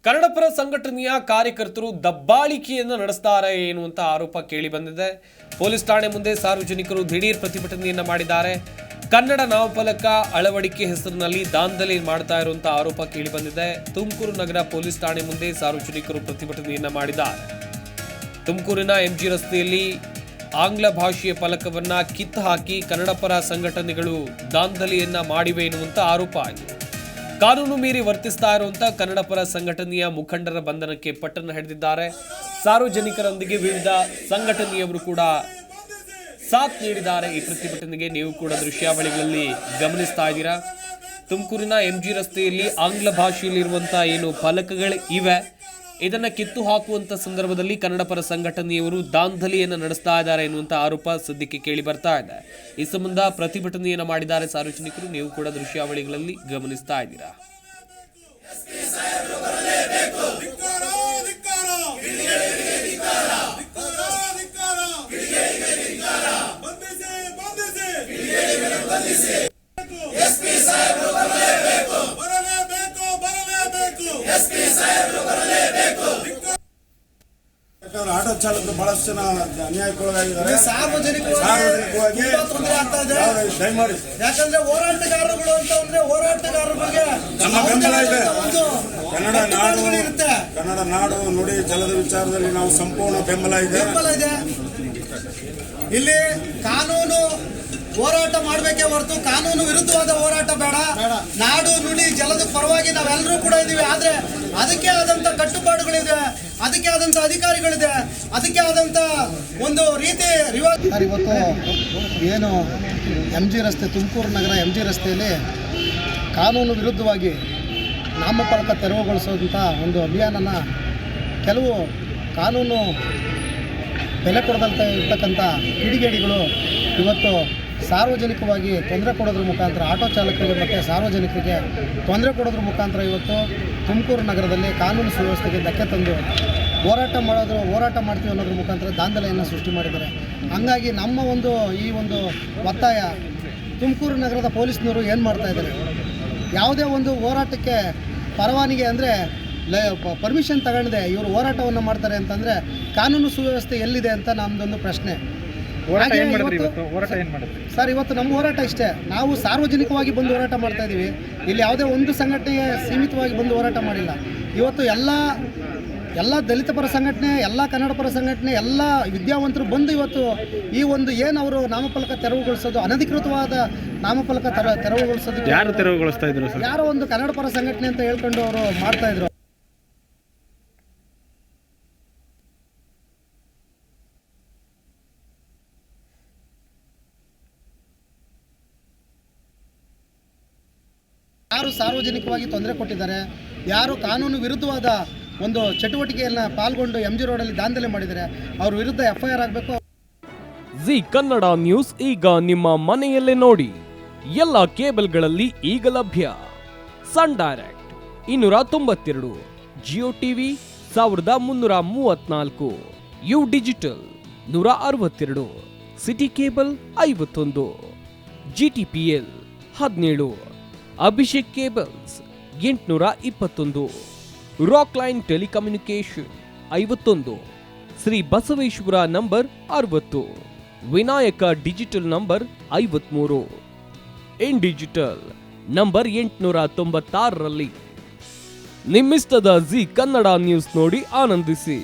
ಕನ್ನಡಪರ ಸಂಘಟನೆಯ ಕಾರ್ಯಕರ್ತರು ದಬ್ಬಾಳಿಕೆಯನ್ನು ನಡೆಸುತ್ತಾರೆ ಎನ್ನುವಂತ ಆರೋಪ ಕೇಳಿ ಬಂದಿದೆ. ಪೊಲೀಸ್ ಠಾಣೆ ಮುಂದೆ ಸಾರ್ವಜನಿಕರು ದಿಢೀರ್ ಪ್ರತಿಭಟನೆಯನ್ನು ಮಾಡಿದ್ದಾರೆ. ಕನ್ನಡ ನಾಮಫಲಕ ಅಳವಡಿಕೆ ಹೆಸರಿನಲ್ಲಿ ದಾಂಧಲೆ ಮಾಡ್ತಾ ಇರುವಂತ ಆರೋಪ ಕೇಳಿ ಬಂದಿದೆ. ತುಮಕೂರು ನಗರ ಪೊಲೀಸ್ ಠಾಣೆ ಮುಂದೆ ಸಾರ್ವಜನಿಕರು ಪ್ರತಿಭಟನೆಯನ್ನು ಮಾಡಿದ್ದಾರೆ. ತುಮಕೂರಿನ ಎಂಜಿ ರಸ್ತೆಯಲ್ಲಿ ಆಂಗ್ಲ ಭಾಷೆಯ ಫಲಕವನ್ನ ಕಿತ್ತು ಹಾಕಿ ಕನ್ನಡಪರ ಸಂಘಟನೆಗಳು ದಾಂಧಲೆಯನ್ನ ಮಾಡಿವೆ ಎನ್ನುವಂತ ಆರೋಪ ಆಗಿದೆ. ಕಾನೂನು ಮೀರಿ ವರ್ತಿಸ್ತಾ ಇರುವಂತಹ ಕನ್ನಡಪರ ಸಂಘಟನೆಯ ಮುಖಂಡರ ಬಂಧನಕ್ಕೆ ಪಟ್ಟನ್ನು ಹಿಡಿದಿದ್ದಾರೆ. ಸಾರ್ವಜನಿಕರೊಂದಿಗೆ ವಿವಿಧ ಸಂಘಟನೆಯವರು ಕೂಡ ಸಾಥ್ ನೀಡಿದ್ದಾರೆ. ಈ ಪ್ರತಿಭಟನೆಗೆ ನೀವು ಕೂಡ ದೃಶ್ಯಾವಳಿಗಳಲ್ಲಿ ಗಮನಿಸ್ತಾ ಇದ್ದೀರಾ. ತುಮಕೂರಿನ ಎಂಜಿ ರಸ್ತೆಯಲ್ಲಿ ಆಂಗ್ಲ ಭಾಷೆಯಲ್ಲಿರುವಂತಹ ಏನು ಫಲಕಗಳು ಇವೆ, ಇದನ್ನ ಕಿತ್ತು ಹಾಕುವಂತ ಸಂದರ್ಭದಲ್ಲಿ ಕನ್ನಡಪರ ಸಂಘಟನೆಯವರು ದಾಂಧಲೆಯನ್ನು ನಡೆಸ್ತಾ ಇದ್ದಾರೆ ಎನ್ನುವಂತ ಆರೋಪ ಸದ್ಯಕ್ಕೆ ಕೇಳಿ ಬರ್ತಾ ಇದೆ. ಈ ಸಂಬಂಧ ಪ್ರತಿಭಟನೆಯನ್ನು ಮಾಡಿದ್ದಾರೆ ಸಾರ್ವಜನಿಕರು. ನೀವು ಕೂಡ ದೃಶ್ಯಾವಳಿಗಳಲ್ಲಿ ಗಮನಿಸ್ತಾ ಇದ್ದೀರಾ. ಆಟೋ ಚಾಲಕರು ಬಹಳಷ್ಟು ಜನ ಅನ್ಯಾಯಕ್ಕೊಳಗಾಗಿದ್ದಾರೆ. ಸಾರ್ವಜನಿಕವಾಗಿ ತೊಂದರೆ ಆಗ್ತಾ ಇದೆ. ದಯಮಾಡಿ, ಯಾಕಂದ್ರೆ ಹೋರಾಟಗಾರರುಗಳು ಅಂತ ಅಂದ್ರೆ ಹೋರಾಟಗಾರರಿಗೆ ನಮ್ಮ ಬೆಂಬಲ ಇದೆ. ಕನ್ನಡ ನಾಡು ನುಡಿ ಜಲದ ವಿಚಾರದಲ್ಲಿ ನಾವು ಸಂಪೂರ್ಣ ಬೆಂಬಲ ಇದೆ. ಇಲ್ಲಿ ಕಾನೂನು ಹೋರಾಟ ಮಾಡಬೇಕೇ ಹೊರತು ಕಾನೂನು ವಿರುದ್ಧವಾದ ಹೋರಾಟ ಬೇಡ. ನಾಡು ನುಡಿ ಜಲದ ಪರವಾಗಿ ನಾವೆಲ್ಲರೂ ಕೂಡ ಇದೀವಿ. ಆದ್ರೆ ಅದಕ್ಕೆ ಆದಂತ ಕಟ್ಟುಪಾಡುಗಳಿದೆ, ಅದಕ್ಕೆ ಆದಂತ ಅಧಿಕಾರಿಗಳಿದೆ, ಅದಕ್ಕೆ ಆದಂತ ಒಂದು ರೀತಿ ರಿವಾಜ್. ಇವತ್ತು ಏನು MG ರಸ್ತೆ, ತುಮಕೂರು ನಗರ MG ರಸ್ತೆಯಲ್ಲಿ ಕಾನೂನು ವಿರುದ್ಧವಾಗಿ ನಾಮಫಲಕ ತೆರವುಗೊಳಿಸುವಂಥ ಒಂದು ಅಭಿಯಾನನ ಕೆಲವು ಕಾನೂನು ಬೆಲೆ ಕೊಡದಂತೆ ಇರ್ತಕ್ಕಂಥ ಕಿಡಿಗೇಡಿಗಳು ಇವತ್ತು ಸಾರ್ವಜನಿಕವಾಗಿ ತೊಂದರೆ ಕೊಡೋದ್ರ ಮುಖಾಂತರ, ಆಟೋ ಚಾಲಕರಿಗೆ ಮತ್ತು ಸಾರ್ವಜನಿಕರಿಗೆ ತೊಂದರೆ ಕೊಡೋದ್ರ ಮುಖಾಂತರ ಇವತ್ತು ತುಮಕೂರು ನಗರದಲ್ಲಿ ಕಾನೂನು ಸುವ್ಯವಸ್ಥೆಗೆ ಧಕ್ಕೆ ತಂದು ಹೋರಾಟ ಮಾಡ್ತೀವಿ ಅನ್ನೋದ್ರ ಮುಖಾಂತರ ದಾಂಧಲೆಯನ್ನು ಸೃಷ್ಟಿ ಮಾಡಿದ್ದಾರೆ. ಹಂಗಾಗಿ ನಮ್ಮ ಈ ಒಂದು ಒತ್ತಾಯ, ತುಮಕೂರು ನಗರದ ಪೊಲೀಸ್ನವರು ಏನು ಮಾಡ್ತಾ ಇದ್ದಾರೆ, ಯಾವುದೇ ಒಂದು ಹೋರಾಟಕ್ಕೆ ಪರವಾನಿಗೆ ಅಂದರೆ ಪರ್ಮಿಷನ್ ತಗೊಂಡಿದೆ ಇವರು ಹೋರಾಟವನ್ನು ಮಾಡ್ತಾರೆ ಅಂತಂದರೆ ಕಾನೂನು ಸುವ್ಯವಸ್ಥೆ ಎಲ್ಲಿದೆ ಅಂತ ನಮ್ಮದೊಂದು ಪ್ರಶ್ನೆ. ಸರ್, ಇವತ್ತು ನಮ್ಮ ಹೋರಾಟ ಇಷ್ಟೇ. ನಾವು ಸಾರ್ವಜನಿಕವಾಗಿ ಬಂದು ಹೋರಾಟ ಮಾಡ್ತಾ ಇದ್ದೀವಿ. ಇಲ್ಲಿ ಯಾವುದೇ ಒಂದು ಸಂಘಟನೆಗೆ ಸೀಮಿತವಾಗಿ ಬಂದು ಹೋರಾಟ ಮಾಡಿಲ್ಲ. ಇವತ್ತು ಎಲ್ಲ ದಲಿತ ಪರ ಸಂಘಟನೆ, ಎಲ್ಲ ಕನ್ನಡ ಪರ ಸಂಘಟನೆ, ಎಲ್ಲ ವಿದ್ಯಾವಂತರು ಬಂದು ಇವತ್ತು ಈ ಒಂದು ಏನು ಅವರು ನಾಮಫಲಕ ತೆರವುಗೊಳಿಸೋದು, ಅನಧಿಕೃತವಾದ ನಾಮಫಲಕ ತೆರವುಗೊಳಿಸೋದು ಯಾರು ತೆರವುಗೊಳಿಸ್ತಾ ಇದ್ರು? ಯಾರೋ ಒಂದು ಕನ್ನಡ ಪರ ಸಂಘಟನೆ ಅಂತ ಹೇಳ್ಕೊಂಡು ಅವರು ಮಾಡ್ತಾ ಇದ್ರು. ಯಾರು ಸಾರ್ವಜನಿಕವಾಗಿ ತೊಂದರೆ ಕೊಟ್ಟಿದ್ದಾರೆ, ಯಾರು ಕಾನೂನು ವಿರುದ್ಧವಾದ ಒಂದು ಚಟುವಟಿಕೆಯನ್ನು ಪಾಲ್ಗೊಂಡು MG ರೋಡಲ್ಲಿ ದಾಂಧಲೆ ಮಾಡಿದ್ದಾರೆ, ಅವ್ರ ವಿರುದ್ಧ FIR ಆಗಬೇಕು. ಜಿ ಕನ್ನಡ ನ್ಯೂಸ್ ಈಗ ನಿಮ್ಮ ಮನೆಯಲ್ಲೇ ನೋಡಿ. ಎಲ್ಲ ಕೇಬಲ್ಗಳಲ್ಲಿ ಈಗ ಲಭ್ಯ. Sun Direct 292, Jio TV 1334, U Digital 162, City Cable 51, GTPL 17, Abhishek cables 821, Rockline telecommunication 51, Shri Basaveshwara number 60, Vinayaka digital number 53, in digital number 896ರಲ್ಲಿ. ನಿಮ್ಮಿಷ್ಟದ ಜಿ ಕನ್ನಡ ನ್ಯೂಸ್ ನೋಡಿ ಆನಂದಿಸಿ.